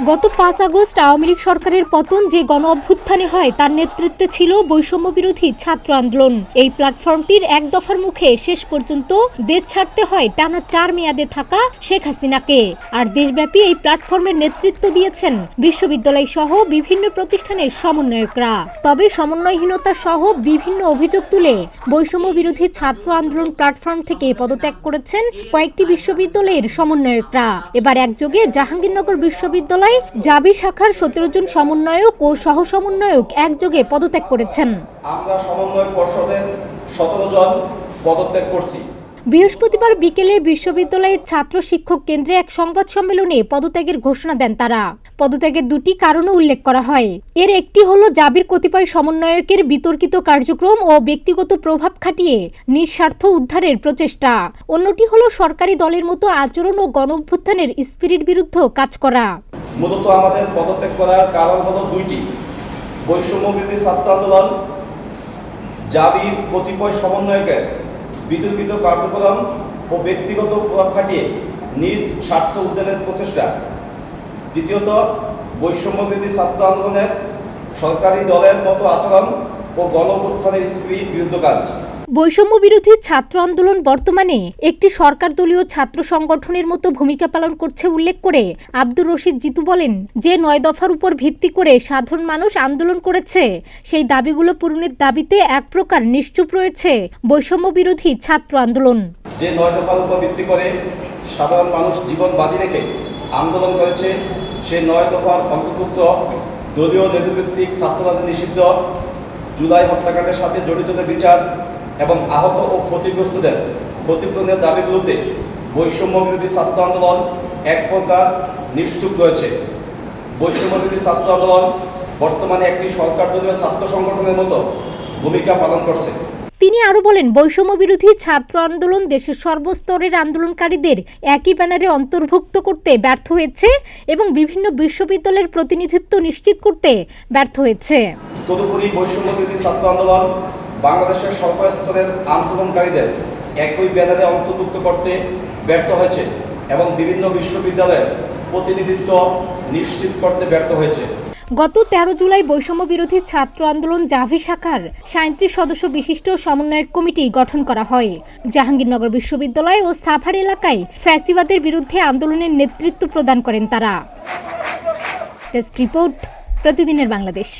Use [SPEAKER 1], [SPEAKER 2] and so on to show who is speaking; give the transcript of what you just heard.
[SPEAKER 1] গত ৫ আগস্ট আওয়ামী লীগ সরকারের পতন যে গণ অভ্যুত্থানে হয় তার নেতৃত্বে ছিল বৈষম্য বিরোধী ছাত্র আন্দোলন। এই প্ল্যাটফর্মটির এক দফার মুখে শেষ পর্যন্ত দেশ ছাড়তে হয় টানা ৪ মেয়াদে থাকা শেখ হাসিনাকে। আর দেশব্যাপী এই প্ল্যাটফর্মের নেতৃত্ব দিয়েছেন বিশ্ববিদ্যালয় সহ বিভিন্ন প্রতিষ্ঠানের সমন্বয়করা। তবে সমন্বয়হীনতা সহ বিভিন্ন অভিযোগ তুলে বৈষম্য বিরোধী ছাত্র আন্দোলন প্ল্যাটফর্ম থেকে পদত্যাগ করেছেন কয়েকটি বিশ্ববিদ্যালয়ের সমন্বয়করা। এবার একযোগে জাহাঙ্গীরনগর বিশ্ববিদ্যালয় জাবি শাখার ১৭ জন সমন্বয়ক ও সহ সমন্বয়ক একযোগে পদত্যাগ করেছেন।
[SPEAKER 2] আমরা সমন্বয় পর্ষদের ১৭ জন পদত্যাগ করছি।
[SPEAKER 1] বৃহস্পতিবার বিকেলে বিশ্ববিদ্যালয়ের ছাত্র শিক্ষক কেন্দ্রে এক সংবাদ সম্মেলনে পদত্যাগের ঘোষণা দেন তারা। পদত্যাগের দুটি কারণও উল্লেখ করা হয়। এর একটি হলো জাবির কতিপয় সমন্বয়কের বিতর্কিত কার্যক্রম ও ব্যক্তিগত প্রভাব খাটিয়ে নিঃস্বার্থ উদ্ধারের প্রচেষ্টা। অন্যটি হলো সরকারি দলের মতো আচরণ ও গণঅভ্যুত্থানের স্পিরিট বিরুদ্ধে কাজ করা।
[SPEAKER 2] মূলত আমাদের পদত্যাগ করার কারণ হলো দুইটি: বৈষম্য বিরোধী ছাত্র আন্দোলন, জাবির কতিপয় সমন্বয়কের বিতর্কিত কার্যক্রম ও ব্যক্তিগত প্রভাব খাটিয়ে নিজ স্বার্থ উদ্ধারের প্রচেষ্টা। দ্বিতীয়ত, বৈষম্য বিরোধী ছাত্র আন্দোলনের সরকারি দলের মতো আচরণ ও গণঅভ্যুত্থানের স্পিরিট বিরুদ্ধ কাজ।
[SPEAKER 1] বৈষম্য বিরোধী ছাত্র আন্দোলন বর্তমানে একটি সরকার দলীয় ছাত্র সংগঠনের মতো ভূমিকা পালন করছে উল্লেখ করে আব্দুর রশিদ জিতু বলেন, যে ৯ দফার উপর ভিত্তি করে সাধারণ মানুষ আন্দোলন করেছে সেই দাবিগুলো পূরণের দাবিতে এক প্রকার নিশ্চুপ রয়েছে বৈষম্য বিরোধী ছাত্র আন্দোলন।
[SPEAKER 2] যে ৯ দফার উপর ভিত্তি করে সাধারণ মানুষ জীবন বাজি রেখে আন্দোলন করেছে সেই ৯ দফার অন্তর্ভুক্ত দলীয় নেতৃত্বিক ছাত্ররাজনীতি নিষিদ্ধ, জুলাই হত্যাকাণ্ডের সাথে জড়িতদের বিচার এবং আহত ও ক্ষতিগ্রস্তদের ক্ষতিপূরণের দাবিগুলোতে বৈষম্য বিরোধী ছাত্র আন্দোলন এক প্রকার নিশ্চুপ রয়েছে। বৈষম্য বিরোধী ছাত্র আন্দোলন বর্তমানে একটি সরকার দলীয় ছাত্র সংগঠনের মতো ভূমিকা পালন করছে।
[SPEAKER 1] তিনি আরো বলেন, বৈষম্য বিরোধী ছাত্র আন্দোলন দেশের সর্বস্তরের আন্দোলনকারীদের একই ব্যানারে অন্তর্ভুক্ত করতে ব্যর্থ হয়েছে এবং বিভিন্ন বিশ্ববিদ্যালয়ের প্রতিনিধিত্ব নিশ্চিত করতে ব্যর্থ হয়েছে।
[SPEAKER 2] তদুপরি বৈষম্য বিরোধী ছাত্র আন্দোলন বাংলাদেশের সর্বস্তরের আন্দোলনকারীদের একই ব্যানারে অন্তর্ভুক্ত করতে ব্যর্থ হয়েছে এবং বিভিন্ন বিশ্ববিদ্যালয়ের প্রতিনিধিত্ব নিশ্চিত করতে ব্যর্থ হয়েছে।
[SPEAKER 1] গত ১৩ জুলাই বৈষম্য বিরোধী ছাত্র আন্দোলন জাভি শাখার ৩৭ সদস্য বিশিষ্ট সমন্বয়ক কমিটি গঠন করা হয়। জাহাঙ্গীরনগর বিশ্ববিদ্যালয় ও সাভার এলাকায় ফ্যাসিবাদের বিরুদ্ধে আন্দোলনের নেতৃত্ব প্রদান করেন তারা। ডেস্ক রিপোর্ট, প্রতিদিনের বাংলাদেশ।